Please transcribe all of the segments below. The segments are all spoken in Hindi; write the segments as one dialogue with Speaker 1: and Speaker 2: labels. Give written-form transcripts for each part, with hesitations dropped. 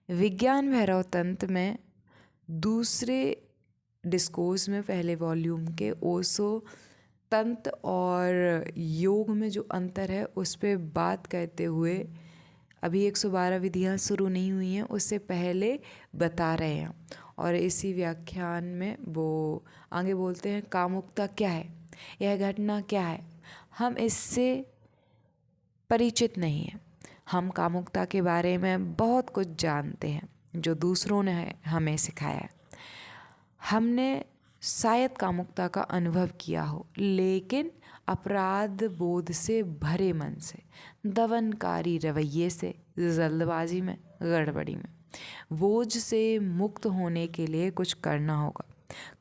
Speaker 1: विज्ञान भैरव तंत्र में दूसरे डिस्कोर्स में पहले वॉल्यूम के ओशो तंत्र और योग में जो अंतर है उस पर बात करते हुए अभी 112 विधियाँ शुरू नहीं हुई हैं, उससे पहले बता रहे हैं। और इसी व्याख्यान में वो आगे बोलते हैं कामुकता क्या है, यह घटना क्या है। हम इससे परिचित नहीं हैं। हम कामुकता के बारे में बहुत कुछ जानते हैं जो दूसरों ने हमें सिखाया है। हमने शायद कामुकता का अनुभव किया हो, लेकिन अपराध बोध से भरे मन से, दमनकारी रवैये से, जल्दबाजी में, गड़बड़ी में। बोझ से मुक्त होने के लिए कुछ करना होगा।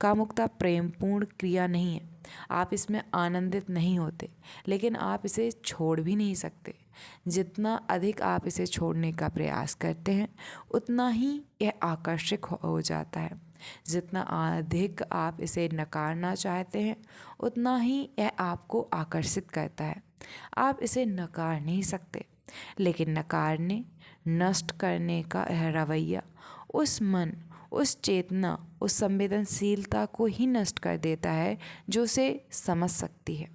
Speaker 1: कामुकता प्रेमपूर्ण क्रिया नहीं है। आप इसमें आनंदित नहीं होते, लेकिन आप इसे छोड़ भी नहीं सकते। जितना अधिक आप इसे छोड़ने का प्रयास करते हैं, उतना ही यह आकर्षक हो जाता है। जितना अधिक आप इसे नकारना चाहते हैं, उतना ही यह आपको आकर्षित करता है। आप इसे नकार नहीं सकते, लेकिन नकारने, नष्ट करने का यह रवैया उस मन, उस चेतना, उस संवेदनशीलता को ही नष्ट कर देता है जो उसे समझ सकती है।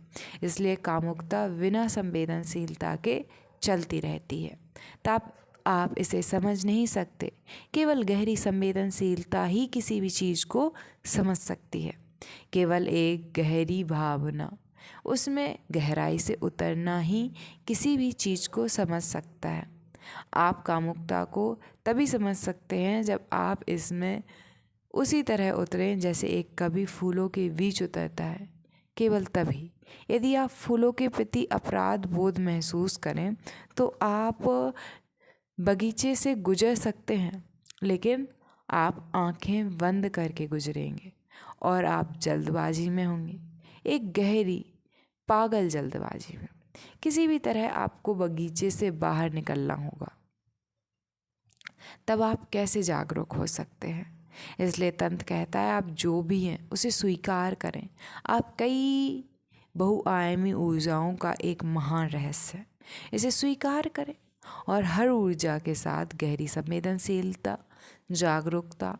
Speaker 1: इसलिए कामुकता बिना संवेदनशीलता के चलती रहती है। तब आप इसे समझ नहीं सकते। केवल गहरी संवेदनशीलता ही किसी भी चीज़ को समझ सकती है। केवल एक गहरी भावना, उसमें गहराई से उतरना ही किसी भी चीज़ को समझ सकता है। आप कामुकता को तभी समझ सकते हैं जब आप इसमें उसी तरह उतरें जैसे एक कवि फूलों के बीच उतरता है। केवल तभी। यदि आप फूलों के प्रति अपराध बोध महसूस करें तो आप बगीचे से गुजर सकते हैं, लेकिन आप आंखें बंद करके गुजरेंगे और आप जल्दबाजी में होंगे, एक गहरी पागल जल्दबाजी में। किसी भी तरह आपको बगीचे से बाहर निकलना होगा, तब आप कैसे जागरूक हो सकते हैं। इसलिए तंत्र कहता है आप जो भी हैं उसे स्वीकार करें। आप कई बहुआयामी ऊर्जाओं का एक महान रहस्य है, इसे स्वीकार करें और हर ऊर्जा के साथ गहरी संवेदनशीलता, जागरूकता,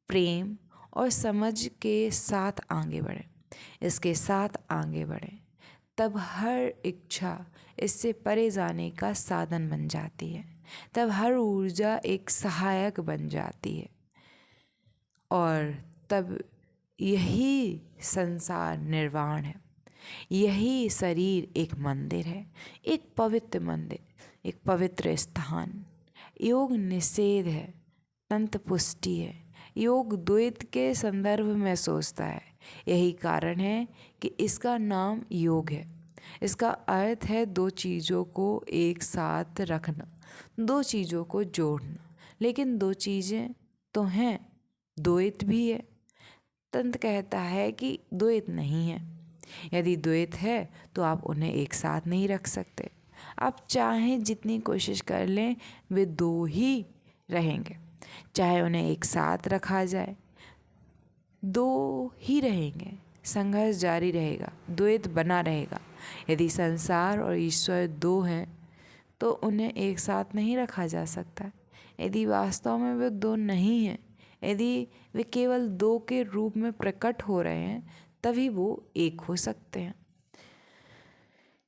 Speaker 1: प्रेम और समझ के साथ आगे बढ़ें। इसके साथ आगे बढ़ें, तब हर इच्छा इससे परे जाने का साधन बन जाती है। तब हर ऊर्जा एक सहायक बन जाती है और तब यही संसार निर्वाण है। यही शरीर एक मंदिर है, एक पवित्र मंदिर, एक पवित्र स्थान। योग निषेध है, तंत्र पुष्टि है। योग द्वैत के संदर्भ में सोचता है। यही कारण है कि इसका नाम योग है। इसका अर्थ है दो चीज़ों को एक साथ रखना, दो चीज़ों को जोड़ना। लेकिन दो चीज़ें तो हैं, द्वैत भी है। तंत्र कहता है कि द्वैत नहीं है। यदि द्वैत है तो आप उन्हें एक साथ नहीं रख सकते। आप चाहें जितनी कोशिश कर लें, वे दो ही रहेंगे। चाहे उन्हें एक साथ रखा जाए, दो ही रहेंगे। संघर्ष जारी रहेगा, द्वैत बना रहेगा। यदि संसार और ईश्वर दो हैं तो उन्हें एक साथ नहीं रखा जा सकता। यदि वास्तव में वे दो नहीं हैं, यदि वे केवल दो के रूप में प्रकट हो रहे हैं, तभी वो एक हो सकते हैं।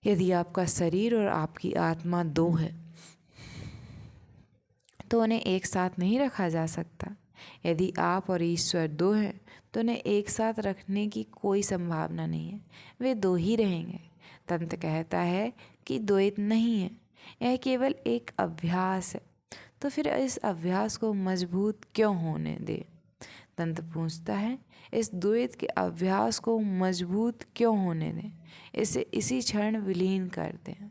Speaker 1: यदि आपका शरीर और आपकी आत्मा दो है तो उन्हें एक साथ नहीं रखा जा सकता। यदि आप और ईश्वर दो हैं तो उन्हें एक साथ रखने की कोई संभावना नहीं है। वे दो ही रहेंगे। तंत्र कहता है कि द्वैत नहीं है, यह केवल एक अभ्यास है। तो फिर इस अभ्यास को मजबूत क्यों होने दे? तंत्र पूछता है, इस द्वैत के अभ्यास को मजबूत क्यों होने दें? इसे इसी क्षण विलीन कर दें।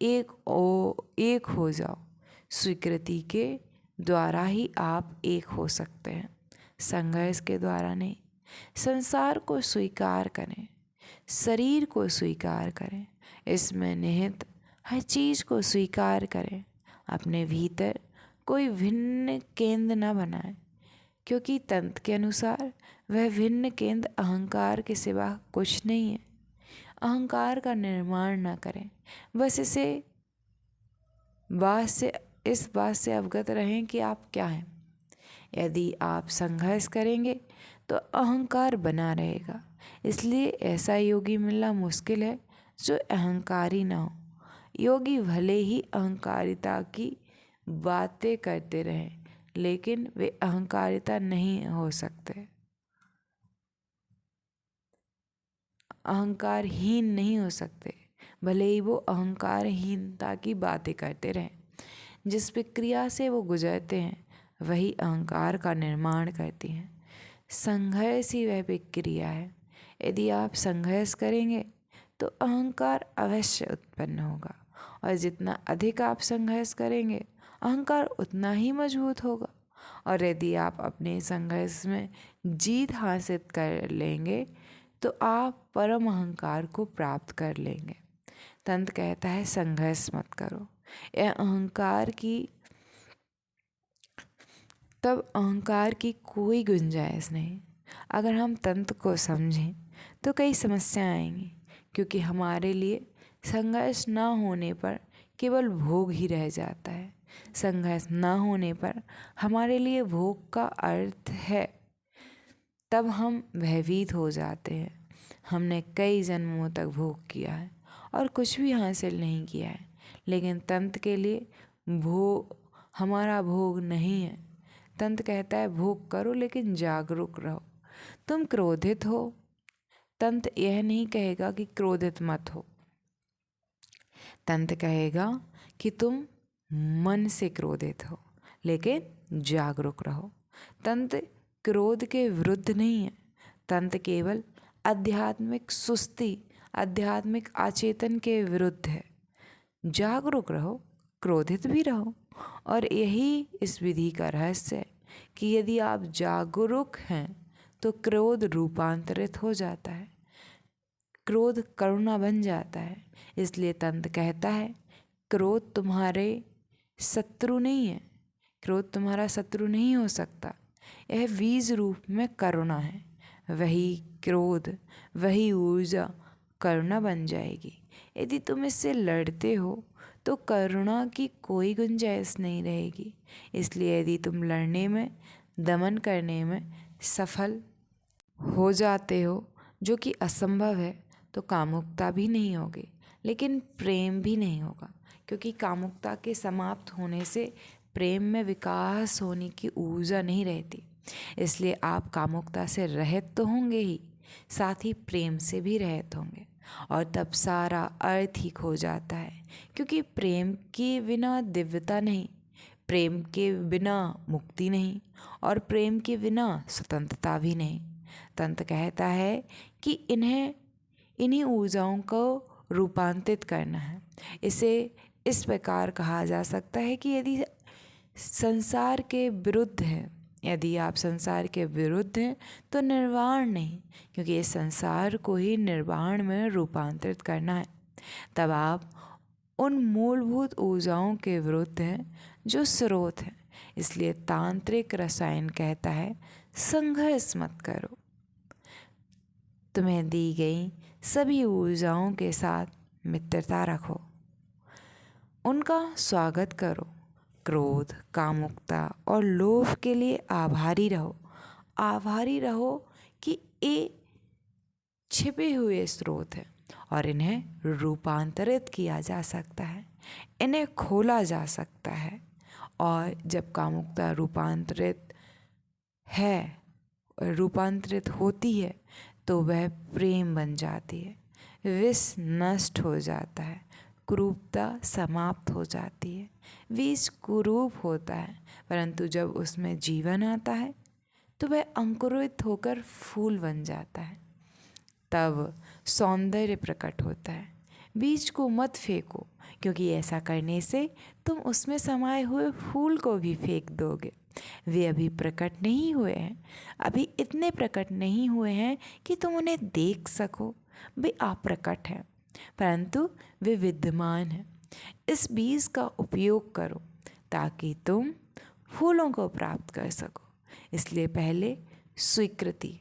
Speaker 1: एक हो जाओ। स्वीकृति के द्वारा ही आप एक हो सकते हैं, संघर्ष के द्वारा नहीं। संसार को स्वीकार करें, शरीर को स्वीकार करें, इसमें निहित हर चीज़ को स्वीकार करें। अपने भीतर कोई भिन्न केंद्र न बनाएं, क्योंकि तंत्र के अनुसार वह भिन्न केंद्र अहंकार के सिवा कुछ नहीं है। अहंकार का निर्माण न करें, बस इसे बात से इस बात से अवगत रहें कि आप क्या हैं। यदि आप संघर्ष करेंगे तो अहंकार बना रहेगा। इसलिए ऐसा योगी मिलना मुश्किल है जो अहंकारी ना हो। योगी भले ही अहंकारिता की बातें करते रहें, लेकिन वे अहंकारिता नहीं हो सकते, अहंकारहीन नहीं हो सकते। भले ही वो अहंकारहीनता की बातें करते रहें। जिस प्रक्रिया से वो गुजरते हैं वही अहंकार का निर्माण करती हैं। संघर्ष ही वह प्रक्रिया है। यदि आप संघर्ष करेंगे तो अहंकार अवश्य उत्पन्न होगा, और जितना अधिक आप संघर्ष करेंगे अहंकार उतना ही मजबूत होगा। और यदि आप अपने संघर्ष में जीत हासिल कर लेंगे तो आप परम अहंकार को प्राप्त कर लेंगे। तंत्र कहता है संघर्ष मत करो। यह अहंकार की कोई गुंजाइश नहीं। अगर हम तंत्र को समझें तो कई समस्याएं आएंगी, क्योंकि हमारे लिए संघर्ष ना होने पर केवल भोग ही रह जाता है। संघर्ष ना होने पर हमारे लिए भोग का अर्थ है, तब हम भयभीत हो जाते हैं। हमने कई जन्मों तक भोग किया है और कुछ भी हासिल नहीं किया है, लेकिन तंत्र के लिए हमारा भोग नहीं है। तंत्र कहता है भोग करो लेकिन जागरूक रहो। तुम क्रोधित हो, तंत्र यह नहीं कहेगा कि क्रोधित मत हो। तंत्र कहेगा कि तुम मन से क्रोधित हो लेकिन जागरूक रहो। तंत्र क्रोध के विरुद्ध नहीं है। तंत्र केवल आध्यात्मिक सुस्ती, आध्यात्मिक आचेतन के विरुद्ध है। जागरूक रहो, क्रोधित भी रहो। और यही इस विधि का रहस्य है कि यदि आप जागरूक हैं तो क्रोध रूपांतरित हो जाता है, क्रोध करुणा बन जाता है। इसलिए तंत्र कहता है क्रोध तुम्हारे शत्रु नहीं है, क्रोध तुम्हारा शत्रु नहीं हो सकता। यह बीज रूप में करुणा है। वही क्रोध, वही ऊर्जा करुणा बन जाएगी। यदि तुम इससे लड़ते हो तो करुणा की कोई गुंजाइश नहीं रहेगी। इसलिए यदि तुम लड़ने में, दमन करने में सफल हो जाते हो, जो कि असंभव है, तो कामुकता भी नहीं होगी, लेकिन प्रेम भी नहीं होगा, क्योंकि कामुकता के समाप्त होने से प्रेम में विकास होने की ऊर्जा नहीं रहती। इसलिए आप कामुकता से रहित तो होंगे ही, साथ ही प्रेम से भी रहित होंगे, और तब सारा अर्थ ही खो जाता है। क्योंकि प्रेम के बिना दिव्यता नहीं, प्रेम के बिना मुक्ति नहीं, और प्रेम के बिना स्वतंत्रता भी नहीं। तंत्र कहता है कि इन्हीं ऊर्जाओं को रूपांतरित करना है। इसे इस प्रकार कहा जा सकता है कि यदि संसार के विरुद्ध है, यदि आप संसार के विरुद्ध हैं तो निर्वाण नहीं, क्योंकि इस संसार को ही निर्वाण में रूपांतरित करना है। तब आप उन मूलभूत ऊर्जाओं के विरुद्ध हैं जो स्रोत हैं। इसलिए तांत्रिक रसायन कहता है संघर्ष मत करो। तुम्हें दी गई सभी ऊर्जाओं के साथ मित्रता रखो, उनका स्वागत करो। क्रोध, कामुकता और लोभ के लिए आभारी रहो। आभारी रहो कि ये छिपे हुए स्रोत हैं और इन्हें रूपांतरित किया जा सकता है, इन्हें खोला जा सकता है। और जब कामुकता रूपांतरित होती है तो वह प्रेम बन जाती है, विष नष्ट हो जाता है, कुरूपता समाप्त हो जाती है। बीज कुरूप होता है, परंतु जब उसमें जीवन आता है तो वह अंकुरित होकर फूल बन जाता है, तब सौंदर्य प्रकट होता है। बीज को मत फेंको, क्योंकि ऐसा करने से तुम उसमें समाये हुए फूल को भी फेंक दोगे। वे अभी प्रकट नहीं हुए हैं, अभी इतने प्रकट नहीं हुए हैं कि तुम उन्हें देख सको। वे अप्रकट हैं, परंतु वे विद्यमान हैं। इस बीज का उपयोग करो ताकि तुम फूलों को प्राप्त कर सको। इसलिए पहले स्वीकृति,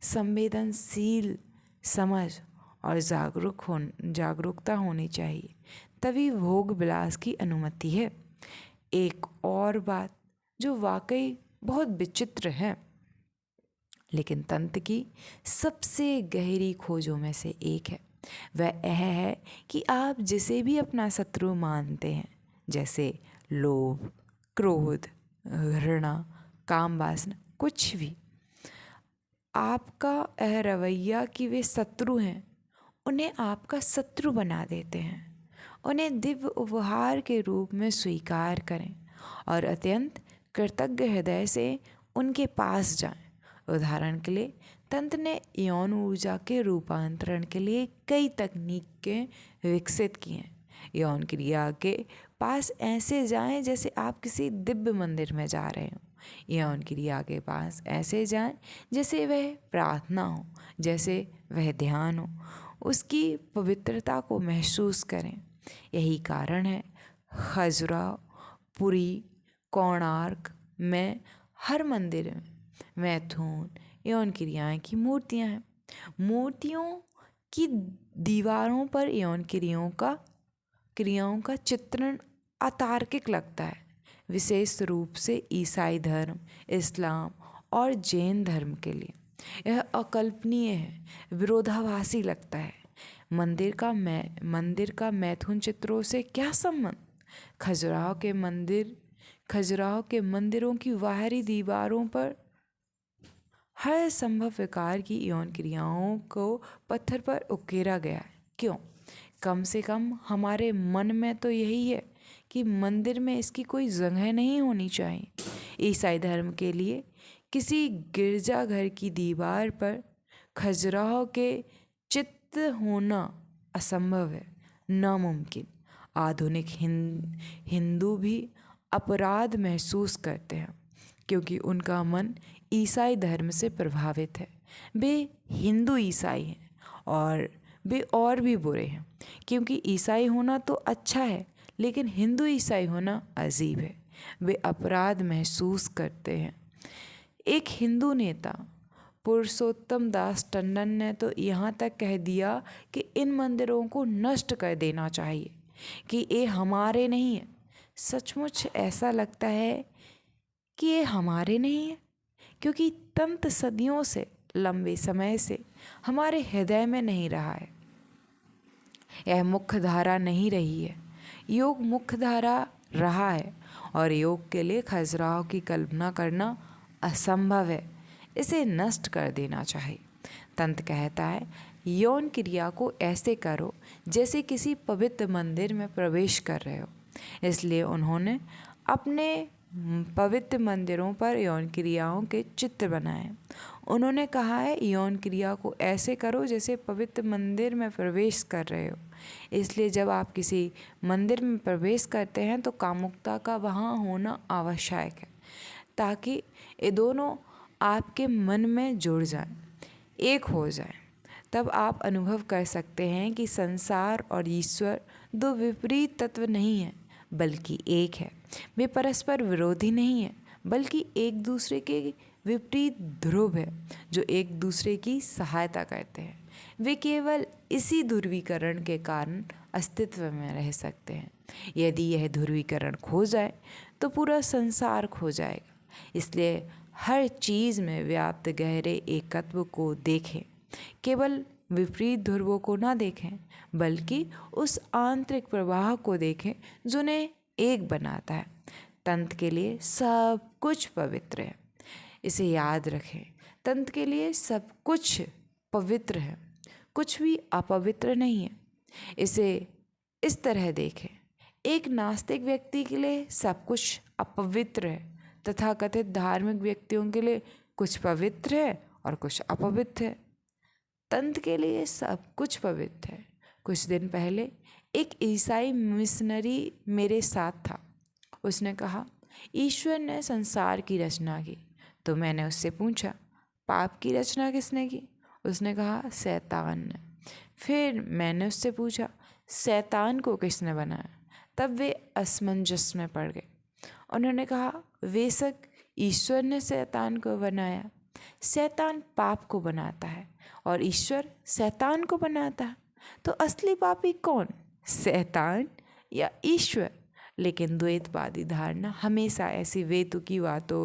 Speaker 1: संवेदनशील समझ और जागरूकता होनी चाहिए, तभी भोग विलास की अनुमति है। एक और बात जो वाकई बहुत विचित्र है, लेकिन तंत्र की सबसे गहरी खोजों में से एक है, वह यह है कि आप जिसे भी अपना शत्रु मानते हैं, जैसे लोभ, क्रोध, घृणा, काम वासना, कुछ भी, आपका यह रवैया कि वे शत्रु हैं उन्हें आपका शत्रु बना देते हैं। उन्हें दिव्य उपहार के रूप में स्वीकार करें और अत्यंत कृतज्ञ हृदय से उनके पास जाएं। उदाहरण के लिए तंत्र ने यौन ऊर्जा के रूपांतरण के लिए कई तकनीकें विकसित की हैं। यौन क्रिया के पास ऐसे जाएं जैसे आप किसी दिव्य मंदिर में जा रहे हो। यौन क्रिया के पास ऐसे जाएं जैसे वह प्रार्थना हो, जैसे वह ध्यान हो। उसकी पवित्रता को महसूस करें। यही कारण है खजुराहो, पुरी, कोणार्क में हर मंदिर में मैथुन यौन क्रियाएँ की मूर्तियाँ हैं। मूर्तियों की दीवारों पर यौन क्रियाओं का चित्रण अतार्किक लगता है, विशेष रूप से ईसाई धर्म, इस्लाम और जैन धर्म के लिए यह अकल्पनीय है, विरोधाभासी लगता है। मंदिर का मैथुन चित्रों से क्या संबंध? खजुराहो के मंदिरों की बाहरी दीवारों पर हर संभव प्रकार की यौन क्रियाओं को पत्थर पर उकेरा गया है। क्यों? कम से कम हमारे मन में तो यही है कि मंदिर में इसकी कोई जगह नहीं होनी चाहिए। ईसाई धर्म के लिए किसी गिरजाघर की दीवार पर खजुराहो के चित्र होना असंभव है, नामुमकिन। आधुनिक हिंदू भी अपराध महसूस करते हैं क्योंकि उनका मन ईसाई धर्म से प्रभावित है। वे हिंदू ईसाई हैं और वे और भी बुरे हैं, क्योंकि ईसाई होना तो अच्छा है लेकिन हिंदू ईसाई होना अजीब है। वे अपराध महसूस करते हैं। एक हिंदू नेता पुरुषोत्तम दास टंडन ने तो यहाँ तक कह दिया कि इन मंदिरों को नष्ट कर देना चाहिए, कि ये हमारे नहीं हैं। सचमुच ऐसा लगता है कि ये हमारे नहीं हैं, क्योंकि तंत्र सदियों से, लंबे समय से हमारे हृदय में नहीं रहा है। यह मुख्य धारा नहीं रही है। योग मुख्य धारा रहा है और योग के लिए खजुराहो की कल्पना करना असंभव है। इसे नष्ट कर देना चाहिए। तंत्र कहता है यौन क्रिया को ऐसे करो जैसे किसी पवित्र मंदिर में प्रवेश कर रहे हो। इसलिए उन्होंने अपने पवित्र मंदिरों पर यौन क्रियाओं के चित्र बनाए। उन्होंने कहा है यौन क्रिया को ऐसे करो जैसे पवित्र मंदिर में प्रवेश कर रहे हो। इसलिए जब आप किसी मंदिर में प्रवेश करते हैं तो कामुकता का वहाँ होना आवश्यक है, ताकि ये दोनों आपके मन में जुड़ जाएं, एक हो जाएं। तब आप अनुभव कर सकते हैं कि संसार और ईश्वर दो विपरीत तत्व नहीं हैं, बल्कि एक है। वे परस्पर विरोधी नहीं हैं, बल्कि एक दूसरे के विपरीत ध्रुव है जो एक दूसरे की सहायता करते हैं। वे केवल इसी ध्रुवीकरण के कारण अस्तित्व में रह सकते हैं। यदि यह ध्रुवीकरण खो जाए तो पूरा संसार खो जाएगा। इसलिए हर चीज़ में व्याप्त गहरे एकत्व को देखें। केवल विपरीत ध्रुवों को ना देखें, बल्कि उस आंतरिक प्रवाह को देखें जो उन्हें एक बनाता है। तंत्र के लिए सब कुछ पवित्र है। इसे याद रखें, तंत्र के लिए सब कुछ पवित्र है, कुछ भी अपवित्र नहीं है। इसे इस तरह देखें, एक नास्तिक व्यक्ति के लिए सब कुछ अपवित्र है, तथा कथित धार्मिक व्यक्तियों के लिए कुछ पवित्र है और कुछ अपवित्र है। तंत्र के लिए सब कुछ पवित्र है। कुछ दिन पहले एक ईसाई मिशनरी मेरे साथ था। उसने कहा ईश्वर ने संसार की रचना की। तो मैंने उससे पूछा पाप की रचना किसने की? उसने कहा शैतान ने। फिर मैंने उससे पूछा शैतान को किसने बनाया? तब वे असमंजस में पड़ गए। उन्होंने कहा बेशक ईश्वर ने शैतान को बनाया। शैतान पाप को बनाता है और ईश्वर शैतान को बनाता है। तो असली पापी कौन, शैतान या ईश्वर? लेकिन द्वैतवादी धारणा हमेशा ऐसी वेतुकी बातों